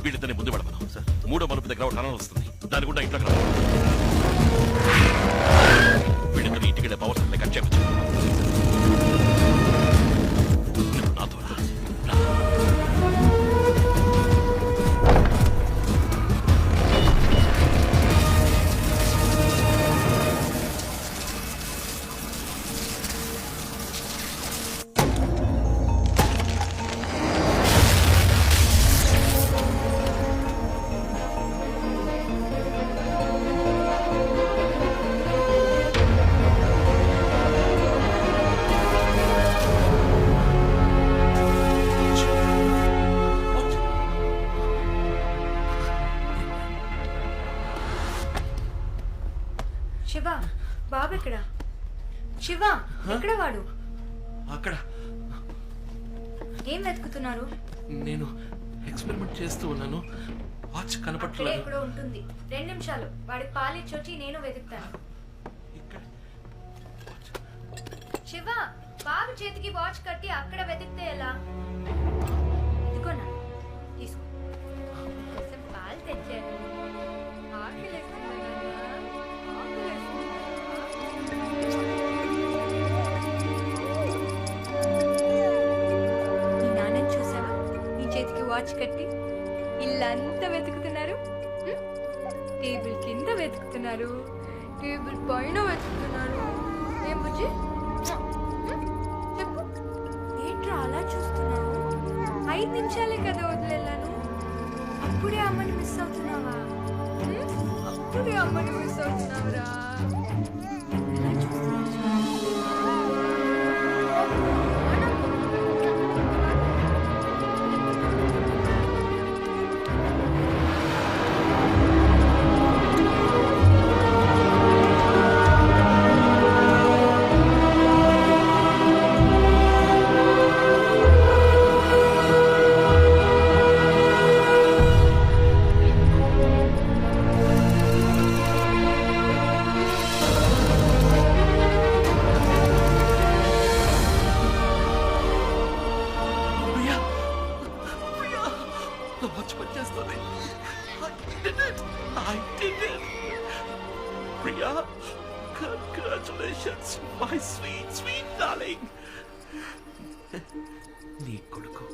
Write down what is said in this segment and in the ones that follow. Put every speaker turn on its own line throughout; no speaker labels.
వీళ్ళిద్దరిని ముందు పడమను సార్. మూడో మలుపు దగ్గర ఒక టనల్ వస్తుంది, దాని కూడా ఇంట్లోకి రా. వీళ్ళిద్దరు ఇంటికి వెళ్ళే పవర్ సప్లై కట్ చేయవచ్చు. నాతో రా.
శివ, బాబు ఎక్కడ? శివ, ఎక్కడ వాడు?
అక్కడ.
ఏం వెతుకుతున్నారు?
నేను ఎక్స్పెరిమెంట్ చేస్తూ ఉన్నాను. వాచ్ కనపడట్లేదు.
ఎక్కడో ఉంటుంది. 2 నిమిషాలు, వాడికి పాలిచ్చొచ్చి నేను వెతుకుతాను. శివ, బాబు చేతికి వాచ్ కట్టి అక్కడ వెతికితే ఎలా? ఇదిగోనా, తీసుకో. పాలు తెచ్చాను. నీ నాన్నని చూసావా? నీ చేతికి వాచ్ కట్టి ఇల్లంతా వెతుకుతున్నారు. టేబుల్ కింద వెతుకుతున్నారు, టేబుల్ పైన వెతుకుతున్నారు. ఏం బుజ్జి, చెప్పు, ఏంట్రా అలా చూస్తున్నారు? 5 నిమిషాలే కదా వదిలేను. అప్పుడే అమ్మని మిస్ అవుతున్నావా? అప్పుడే అమ్మని మిస్ అవుతున్నావురా.
వాచ్ పనిచేస్తుంది. I did it. Priya, congratulations, my sweet, sweet darling. నీ కొడుకు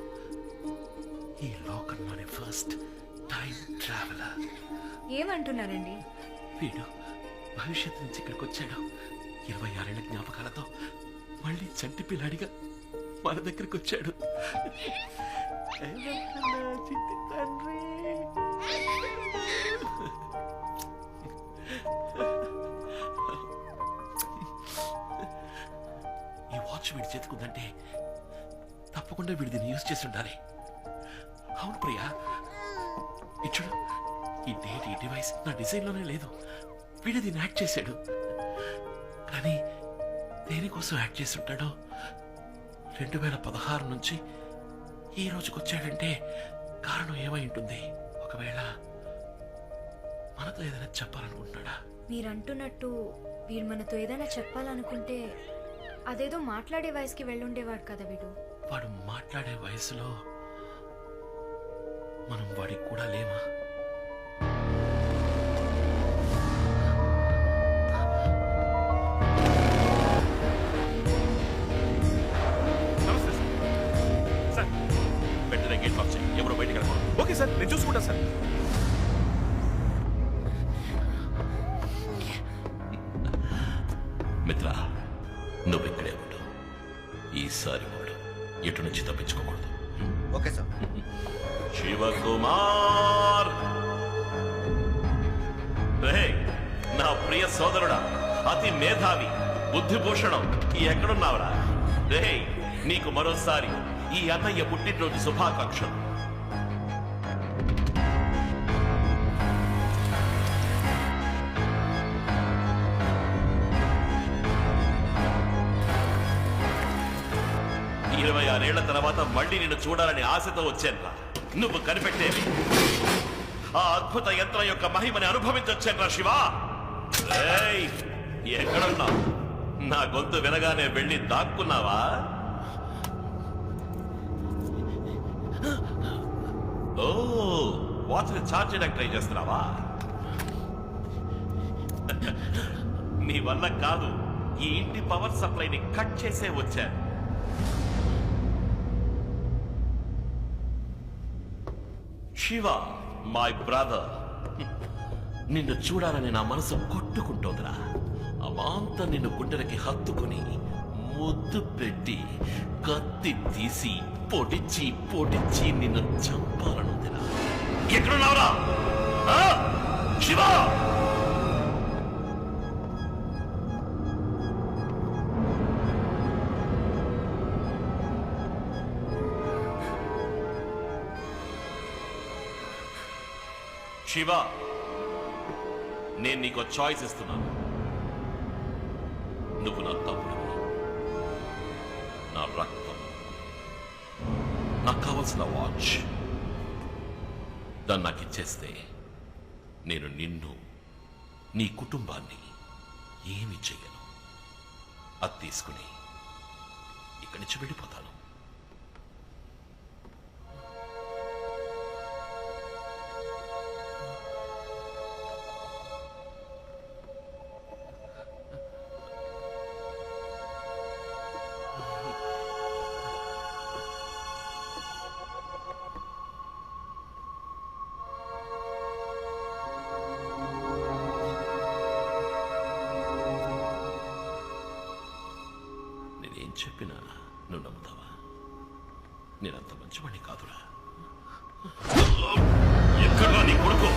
ఈ లోకంలోని ఫస్ట్ టైం ట్రావెలర్.
ఏమంటున్నారండి?
వీడు భవిష్యత్తు నుంచి ఇక్కడికి వచ్చాడు. 26 ఏళ్ల జ్ఞాపకాలతో మళ్ళీ చంటి పిల్లాడిగా మన దగ్గరికి వచ్చాడు. ఈ వాచ్ వీడి చేతుకుందంటే తప్పకుండా వీడి దీన్ని యూజ్ చేసి ఉండాలి. అవును ప్రియా, ఇచ్చుడు, ఈ డేట్, ఈ డివైస్ నా డిజైన్లోనే లేదు. వీడు దీన్ని యాడ్ చేశాడు. కానీ దేనికోసం యాడ్ చేసి ఉంటాడో 2016 నుంచి ఈ రోజుకి వచ్చాడంటే కారణం ఏమై ఉంటుంది? ఒకవేళ మనతో ఏదైనా చెప్పాలనుకుంటున్నాడా?
మీరంటున్నట్టు వీడు మనతో ఏదైనా చెప్పాలనుకుంటే అదేదో మాట్లాడే వయసుకి వెళ్ళుండేవాడు కదా వీడు.
వాడు మాట్లాడే వయసులో మనం వాడికి కూడా లేమా?
ఓకే సార్, నేను చూసుకుంటా సార్.
సోదరుడా, అతి మేధావి, బుద్ధిభూషణం ఎక్కడున్నావురా? రేయ్, నీకు మరోసారి ఈ అన్నయ్య పుట్టినరోజు శుభాకాంక్షలు. ఇరవై 26 తర్వాత మళ్ళీ నిన్ను చూడాలని ఆశతో వచ్చానురా. నువ్వు కనిపెట్టేవి ఆ అద్భుత యంత్రం యొక్క మహిమని అనుభవించొచ్చానురా శివ. ఏయ్, ఎక్కడున్నావు? నా గొంతు వినగానే వెళ్ళి దాక్కున్నావా? ఓ, వాచ్ని ఛార్జ్ చేయడానికి ట్రై చేస్తున్నావా? నీ వల్ల కాదు, ఈ ఇంటి పవర్ సప్లైని కట్ చేసే వచ్చాను. శివ, మై బ్రదర్, నిన్ను చూడాలని నా మనసు కొట్టుకుంటోందిరా. అమాంత నిన్ను గుండెలకి హత్తుకుని ముద్దు పెట్టి కత్తి తీసి పొడిచి పొడిచి నిన్ను చంపాలనుందిరా. ఎక్కడున్నావురా శివ? శివ, నేను నీకు చాయిస్ ఇస్తున్నాను. నువ్వు నా తమ్ముడు, నా రక్తం, నాకు కావలసిన వాచ్. దాన్ని నాకు ఇచ్చేస్తే నేను నిన్ను, నీ కుటుంబాన్ని ఏమి చెయ్యను. అది తీసుకుని ఇక్కడి నుంచి వెళ్ళిపోతాను. నేనేం చెప్పినా నువ్వు నమ్ముతావా? నేనంత మంచివాణ్ణి కాదురా. ఎక్కడా నీ కొడుకు?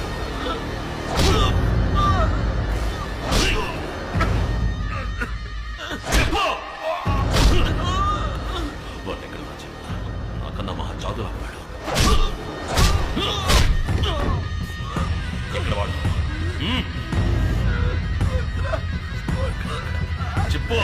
వాడెక్కడ నా చెప్తా? నాకన్నా మహా చాదులు అవ్వాడు. ఎక్కడ వాడు? చెప్పు.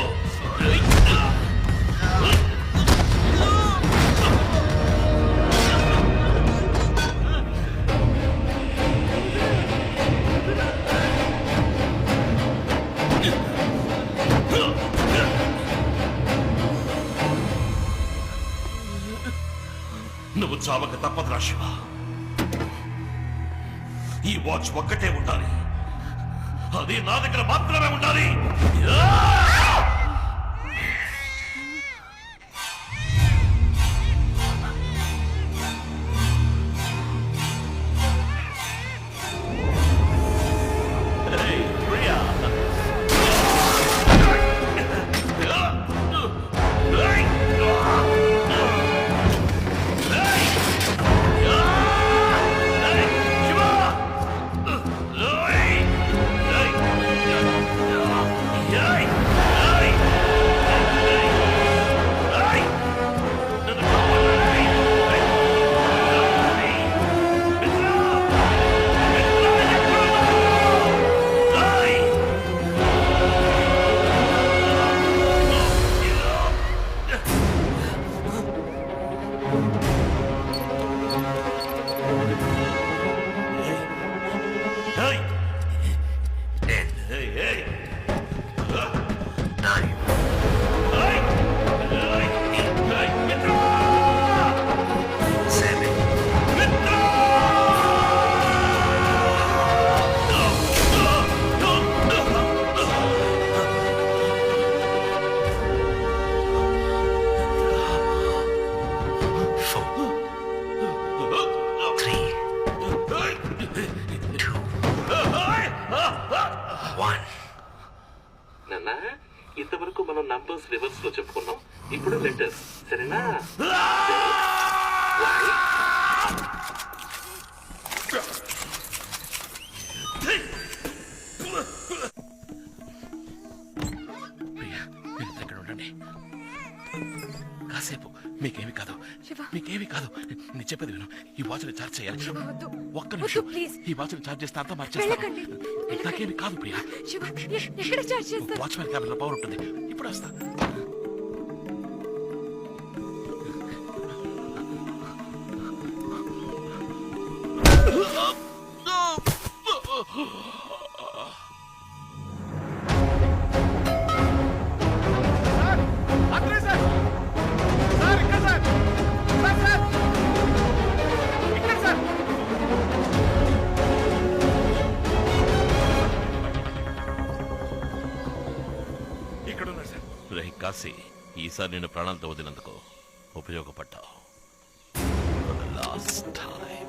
నువ్వు చావక తప్పదురా శివ. ఈ వాచ్ ఒక్కటే ఉండాలి, అది నా దగ్గర మాత్రమే ఉండాలి. ఇంతవరకు మనం నంబర్స్ రివర్స్ లో చెప్పుకున్నాం, ఇప్పుడు లెటర్స్. సరేనా? మీకేమి కాదు,
శివ.
మీకేమి కాదు. నేను చెప్పేది విను. ఈ వాచ్ని ఛార్జ్ చేయాలి.
వద్దు.
ఒక్క
వద్దు,
నిమిషం.
ప్లీజ్.
ఈ వాచ్ని ఛార్జ్ చేస్తే అంతా
వెళ్ళకండి.
మార్చేస్తాను. నాకేమి కాదు ప్రియా.
శివ, ఎక్కడ చార్జ్ చేస్తారు?
వాచ్మెన్ క్యాబిన్ లో పవర్ ఉంటుంది. ఇప్పుడు వస్తా. రే కాశీ, ఈసారి నేను ప్రాణాలతో వదిలినందుకు ఉపయోగపడ్డావు. Last time.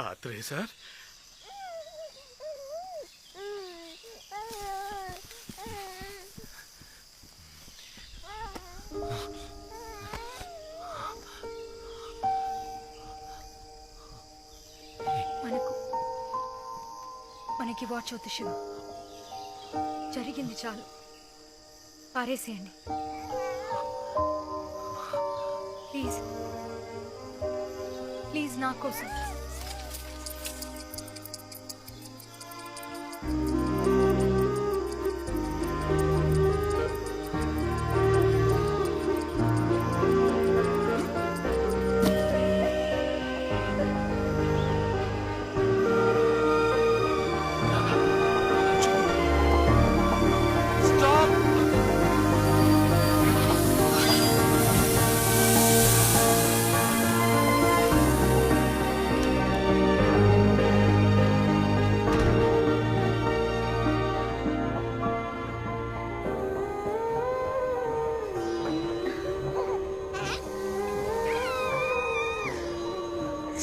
ఆత్రేయ సార్,
మనకి వాచ్ అవుతు శివ. జరిగింది చాలు, పారేసేయండి ప్లీజ్. ప్లీజ్ నా కోసం.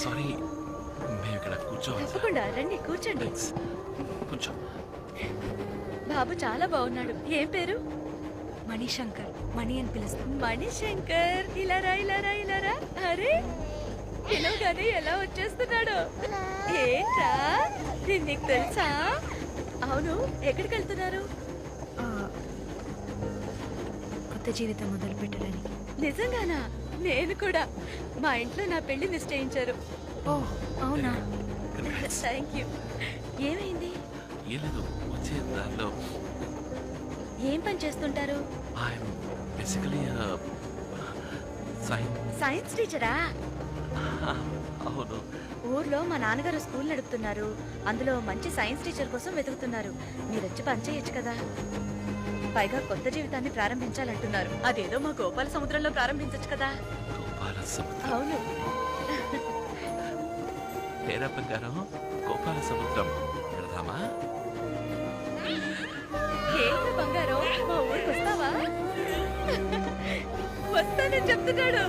సారీ, మేము ఇక్కడ కూర్చోవాలి.
తప్పకుండా రండి, కూర్చోండి.
కొంచెం
బాబు చాలా బాగున్నాడు. ఏం పేరు?
మణిశంకర్. మణి అని పిలుస్తాం.
మణిశంకర్. ఇలారా ఇలారా ఇలారా. అరే, పిలవగానే ఎలా వచ్చేస్తున్నాడు. ఏంట్రా, నేను నీకు తెలుసా? అవును, ఎక్కడికి వెళ్తున్నారు?
ఆ, కొత్త జీవితం మొదలు పెట్టాలని.
నిజంగానా? నేను కూడా. మా ఇంట్లో నా పెళ్లి నిశ్చయించారు.
ఓ అవునా?
Thank you. ఏమైంది?
ఏం లేదు, వచ్చే దారిలో.
ఏం పని చేస్తుంటారు?
ఐఎమ్ బేసికలీ
సైన్స్ టీచరా?
అవును.
ఊర్లో మా నాన్నగారు స్కూల్ నడుపుతున్నారు. అందులో మంచి సైన్స్ టీచర్ కోసం వెతుకుతున్నారు. మీరొచ్చి పని చేయొచ్చు కదా. పైగా కొత్త జీవితాన్ని ప్రారంభించాలంటున్నారు. అదేదో మా గోపాల సముద్రంలో ప్రారంభించొచ్చు కదా.
గోపాల సముద్రం.
అవును.
పేరా బంగారం, గోపాల సముద్రం వెళదామా?
ఏంటి బంగారం, మా ఊరికి వస్తావా? వస్తానని చెప్తున్నాడు.